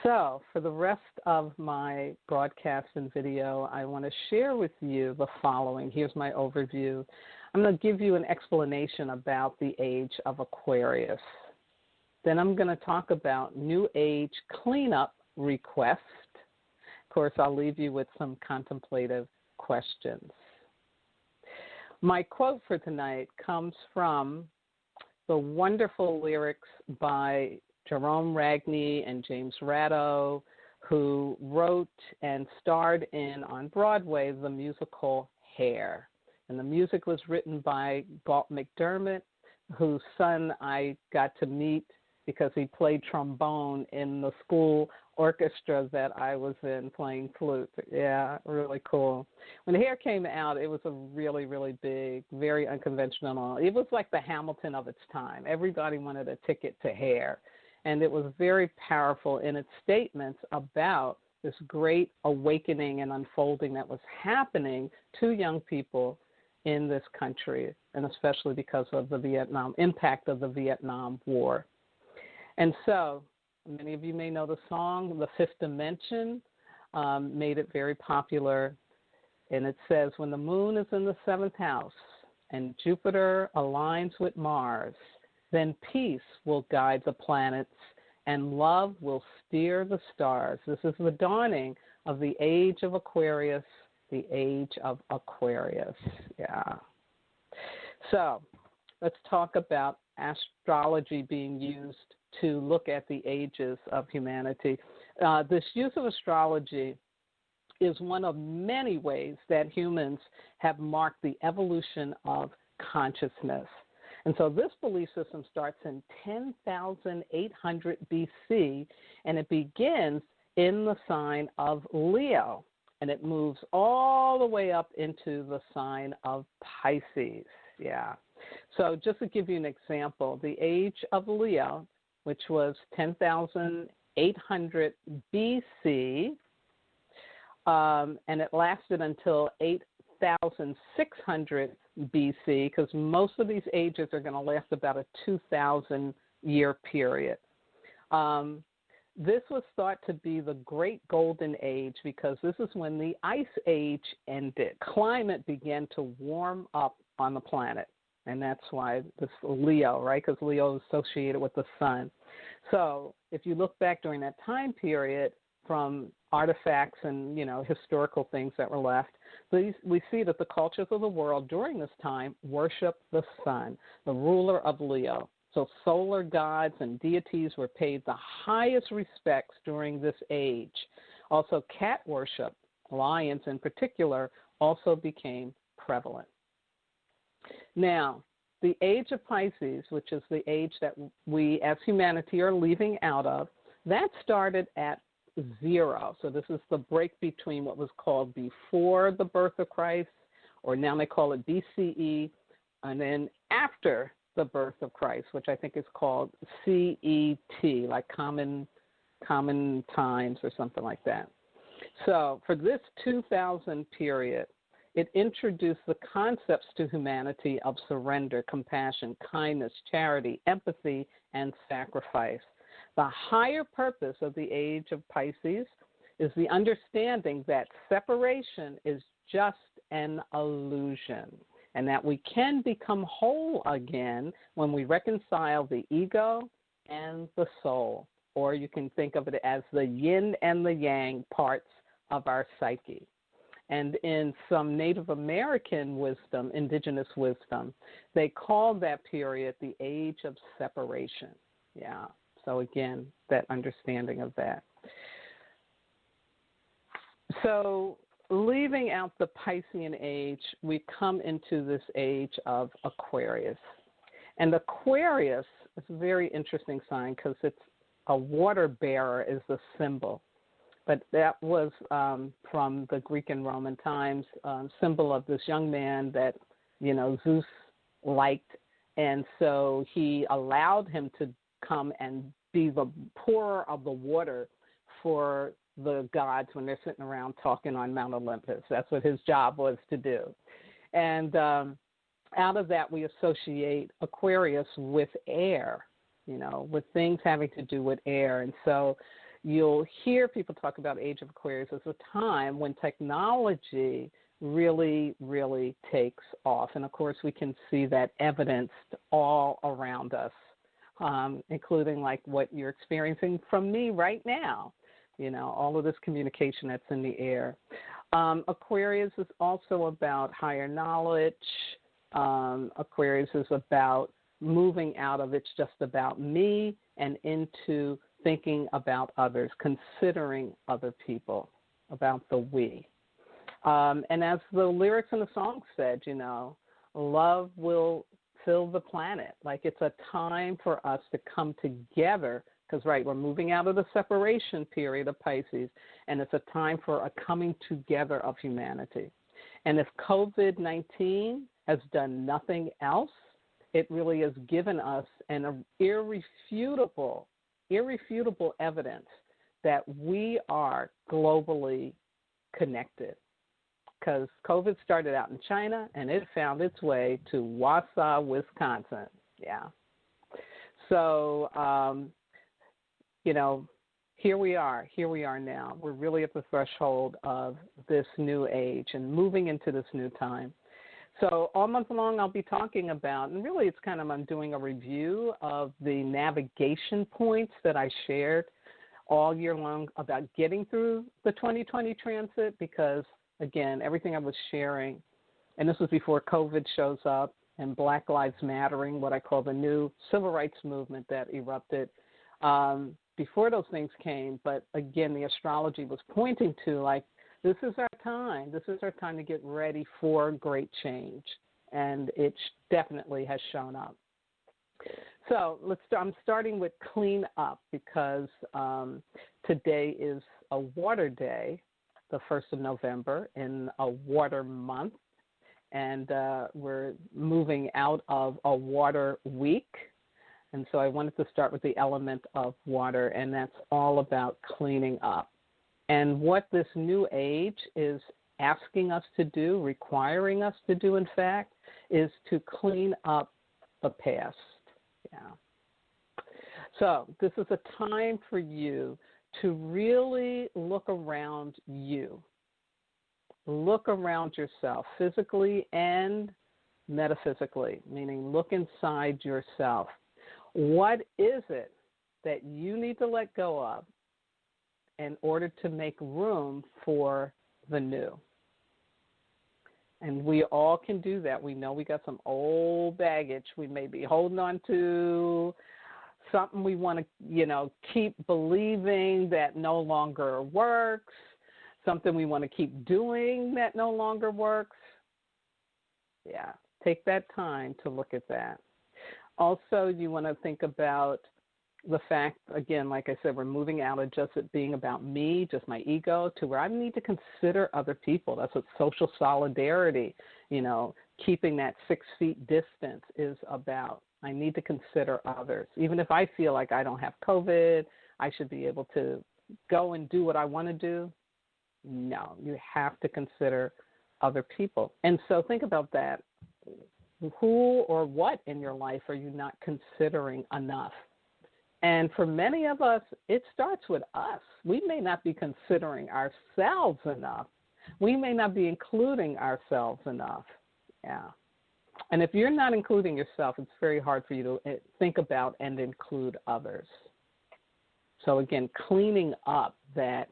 So, for the rest of my broadcast and video, I want to share with you the following. Here's my overview. I'm going to give you an explanation about the age of Aquarius. Then I'm going to talk about New Age cleanup request. Of course, I'll leave you with some contemplative questions. My quote for tonight comes from the wonderful lyrics by Jerome Ragney and James Ratto, who wrote and starred in on Broadway the musical Hair. And the music was written by Galt McDermott, whose son I got to meet because he played trombone in the school orchestra that I was in playing flute. Yeah, really cool. When Hair came out, it was a really, really big, very unconventional. It was like the Hamilton of its time. Everybody wanted a ticket to Hair. And it was very powerful in its statements about this great awakening and unfolding that was happening to young people in this country, and especially because of the impact of the Vietnam War. And so, many of you may know the song, The Fifth Dimension, made it very popular. And it says, when the moon is in the seventh house and Jupiter aligns with Mars, then peace will guide the planets and love will steer the stars. This is the dawning of the age of Aquarius, the age of Aquarius. Yeah. So let's talk about astrology being used to look at the ages of humanity. This use of astrology is one of many ways that humans have marked the evolution of consciousness. And so this belief system starts in 10,800 BC, and it begins in the sign of Leo, and it moves all the way up into the sign of Pisces. Yeah. So just to give you an example, the age of Leo, which was 10,800 BC, and it lasted until 8,600 BC, because most of these ages are going to last about a 2,000-year period. This was thought to be the Great Golden Age because this is when the Ice Age ended. Climate began to warm up on the planet, and that's why this Leo, right, because Leo is associated with the sun. So if you look back during that time period from artifacts and, historical things that were left, we see that the cultures of the world during this time worship the sun, the ruler of Leo. So solar gods and deities were paid the highest respects during this age. Also, cat worship, lions in particular, also became prevalent. Now, the age of Pisces, which is the age that we as humanity are leaving out of, that started at 0. So this is the break between what was called before the birth of Christ, or now they call it BCE, and then after the birth of Christ, which I think is called CET, like common times or something like that. So for this 2000 period, it introduced the concepts to humanity of surrender, compassion, kindness, charity, empathy, and sacrifice. The higher purpose of the age of Pisces is the understanding that separation is just an illusion and that we can become whole again when we reconcile the ego and the soul, or you can think of it as the yin and the yang parts of our psyche. And in some Native American wisdom, indigenous wisdom, they call that period the age of separation. Yeah. So again, that understanding of that. So leaving out the Piscean age, we come into this age of Aquarius. And Aquarius is a very interesting sign because it's a water bearer is the symbol. But that was from the Greek and Roman times, symbol of this young man that, Zeus liked. And so he allowed him to come and be the pourer of the water for the gods when they're sitting around talking on Mount Olympus. That's what his job was to do. And out of that, we associate Aquarius with air, with things having to do with air. And so you'll hear people talk about Age of Aquarius as a time when technology really, really takes off. And, of course, we can see that evidenced all around us, including like what you're experiencing from me right now, all of this communication that's in the air. Aquarius is also about higher knowledge. Aquarius is about moving out of it's just about me and into thinking about others, considering other people, about the we. And as the lyrics in the song said, love will fill the planet. Like it's a time for us to come together because, right, we're moving out of the separation period of Pisces, and it's a time for a coming together of humanity. And if COVID-19 has done nothing else, it really has given us an irrefutable evidence that we are globally connected. Because COVID started out in China, and it found its way to Wausau, Wisconsin. Yeah. So, here we are now. We're really at the threshold of this new age and moving into this new time. So all month long I'll be talking about, and really it's kind of I'm doing a review of the navigation points that I shared all year long about getting through the 2020 transit because, again, everything I was sharing, and this was before COVID shows up and Black Lives Mattering, what I call the new civil rights movement that erupted before those things came. But, again, the astrology was pointing to, like, this is our time. This is our time to get ready for great change, and it definitely has shown up. So I'm starting with clean up because today is a water day, the 1st of November, in a water month, and we're moving out of a water week. And so I wanted to start with the element of water, and that's all about cleaning up. And what this new age is asking us to do, requiring us to do, in fact, is to clean up the past. Yeah. So this is a time for you to really look around you. Look around yourself, physically and metaphysically, meaning look inside yourself. What is it that you need to let go of in order to make room for the new? And we all can do that. We know we got some old baggage we may be holding on to, something we want to, keep believing that no longer works, something we want to keep doing that no longer works. Yeah, take that time to look at that. Also, you want to think about the fact, again, like I said, we're moving out of just it being about me, just my ego, to where I need to consider other people. That's what social solidarity, keeping that 6 feet distance is about. I need to consider others. Even if I feel like I don't have COVID, I should be able to go and do what I want to do. No, you have to consider other people. And so think about that. Who or what in your life are you not considering enough? And for many of us, it starts with us. We may not be considering ourselves enough. We may not be including ourselves enough. Yeah. And if you're not including yourself, it's very hard for you to think about and include others. So again, cleaning up that,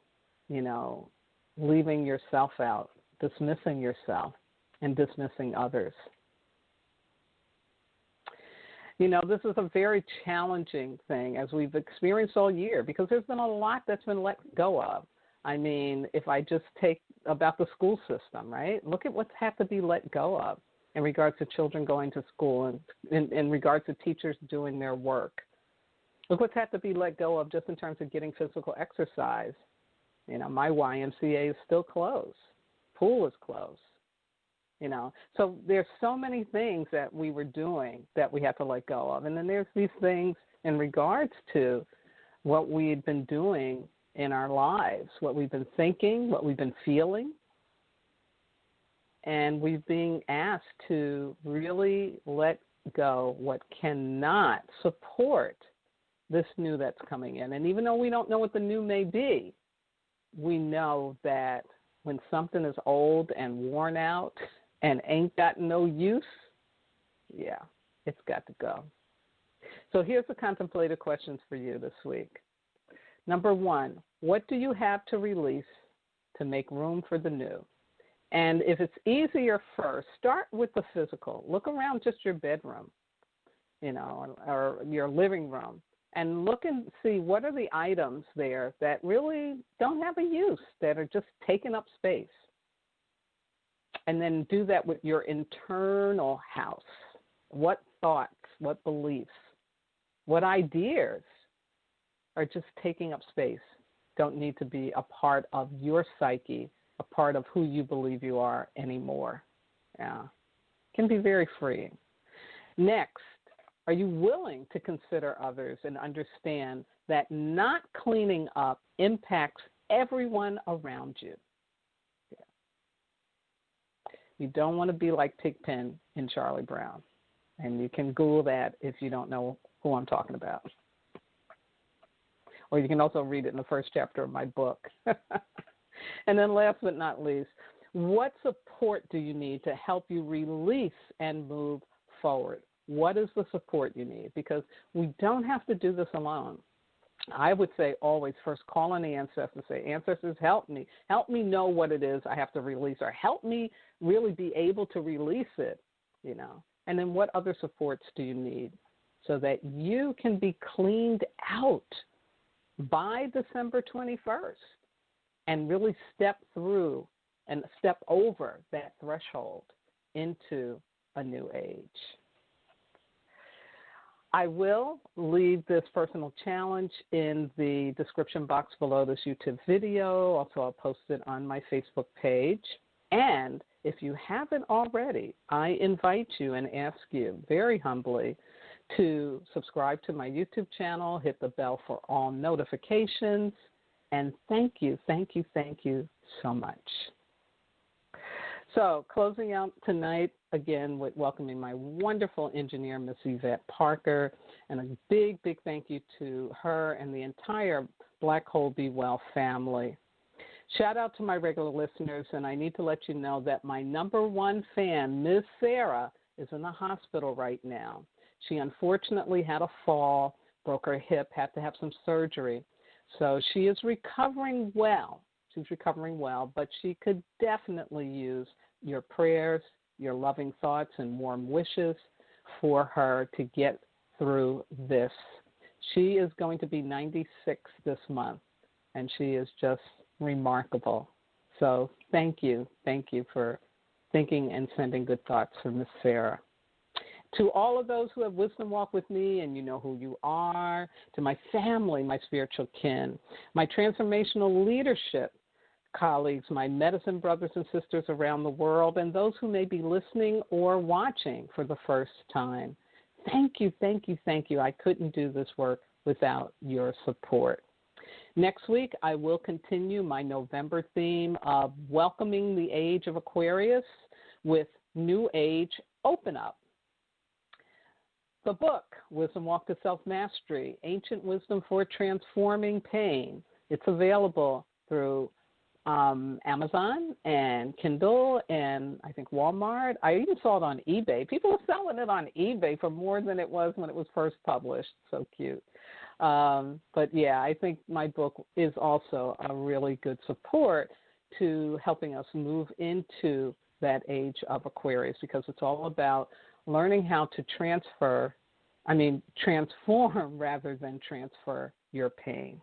leaving yourself out, dismissing yourself, and dismissing others. This is a very challenging thing as we've experienced all year because there's been a lot that's been let go of. I mean, if I just take about the school system, right? Look at what's had to be let go of in regards to children going to school and in regards to teachers doing their work. Look what's had to be let go of just in terms of getting physical exercise. My YMCA is still closed. Pool is closed. So there's so many things that we were doing that we have to let go of. And then there's these things in regards to what we've been doing in our lives, what we've been thinking, what we've been feeling. And we're being asked to really let go what cannot support this new that's coming in. And even though we don't know what the new may be, we know that when something is old and worn out and ain't got no use, yeah, it's got to go. So here's the contemplative questions for you this week. Number 1, what do you have to release to make room for the new? And if it's easier first, start with the physical. Look around just your bedroom, or your living room, and look and see what are the items there that really don't have a use, that are just taking up space. And then do that with your internal house. What thoughts, what beliefs, what ideas are just taking up space, don't need to be a part of your psyche, a part of who you believe you are anymore. Yeah, can be very freeing. Next, are you willing to consider others and understand that not cleaning up impacts everyone around you? Yeah. You don't want to be like Pigpen in Charlie Brown. And you can Google that if you don't know who I'm talking about. Or you can also read it in the first chapter of my book. And then last but not least, what support do you need to help you release and move forward? What is the support you need? Because we don't have to do this alone. I would say always first call on the ancestors, say, ancestors, help me. Help me know what it is I have to release, or help me really be able to release it, And then what other supports do you need so that you can be cleaned out by December 21st and really step through and step over that threshold into a new age? I will leave this personal challenge in the description box below this YouTube video. Also, I'll post it on my Facebook page. And if you haven't already, I invite you and ask you very humbly to subscribe to my YouTube channel, hit the bell for all notifications, and thank you so much. So closing out tonight, again, with welcoming my wonderful engineer, Miss Yvette Parker, and a big, big thank you to her and the entire Black Hole Be Well family. Shout out to my regular listeners, and I need to let you know that my number 1 fan, Miss Sarah, is in the hospital right now. She unfortunately had a fall, broke her hip, had to have some surgery. So she is recovering well. She's recovering well, but she could definitely use your prayers, your loving thoughts, and warm wishes for her to get through this. She is going to be 96 this month, and she is just remarkable. So thank you for thinking and sending good thoughts for Miss Sarah. To all of those who have wisdom walk with me, and you know who you are, to my family, my spiritual kin, my transformational leadership colleagues, my medicine brothers and sisters around the world, and those who may be listening or watching for the first time, thank you. I couldn't do this work without your support. Next week, I will continue my November theme of welcoming the Age of Aquarius with New Age Open Up. The book, Wisdom Walk to Self-Mastery, Ancient Wisdom for Transforming Pain. It's available through Amazon and Kindle and I think Walmart. I even saw it on eBay. People are selling it on eBay for more than it was when it was first published. So cute. But yeah, I think my book is also a really good support to helping us move into that age of Aquarius, because it's all about learning how to transform rather than transfer your pain.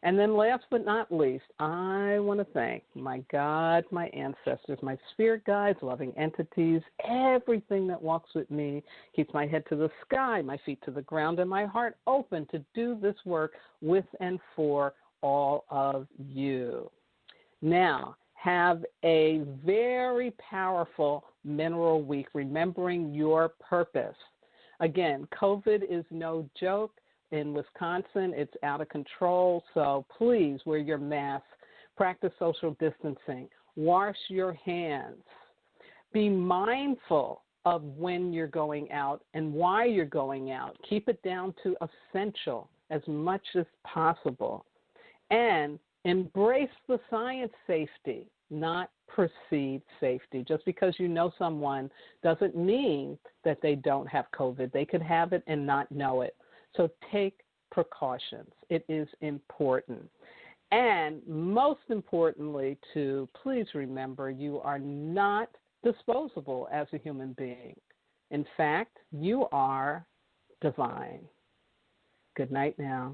And then last but not least, I want to thank my God, my ancestors, my spirit guides, loving entities, everything that walks with me, keeps my head to the sky, my feet to the ground, and my heart open to do this work with and for all of you. Now, have a very powerful mineral week, remembering your purpose. Again, COVID is no joke. In Wisconsin, it's out of control, so please wear your mask, practice social distancing, wash your hands. Be mindful of when you're going out and why you're going out. Keep it down to essential as much as possible. And embrace the science safety, not perceived safety. Just because you know someone doesn't mean that they don't have COVID. They could have it and not know it. So take precautions. It is important. And most importantly, please remember you are not disposable as a human being. In fact, you are divine. Good night now.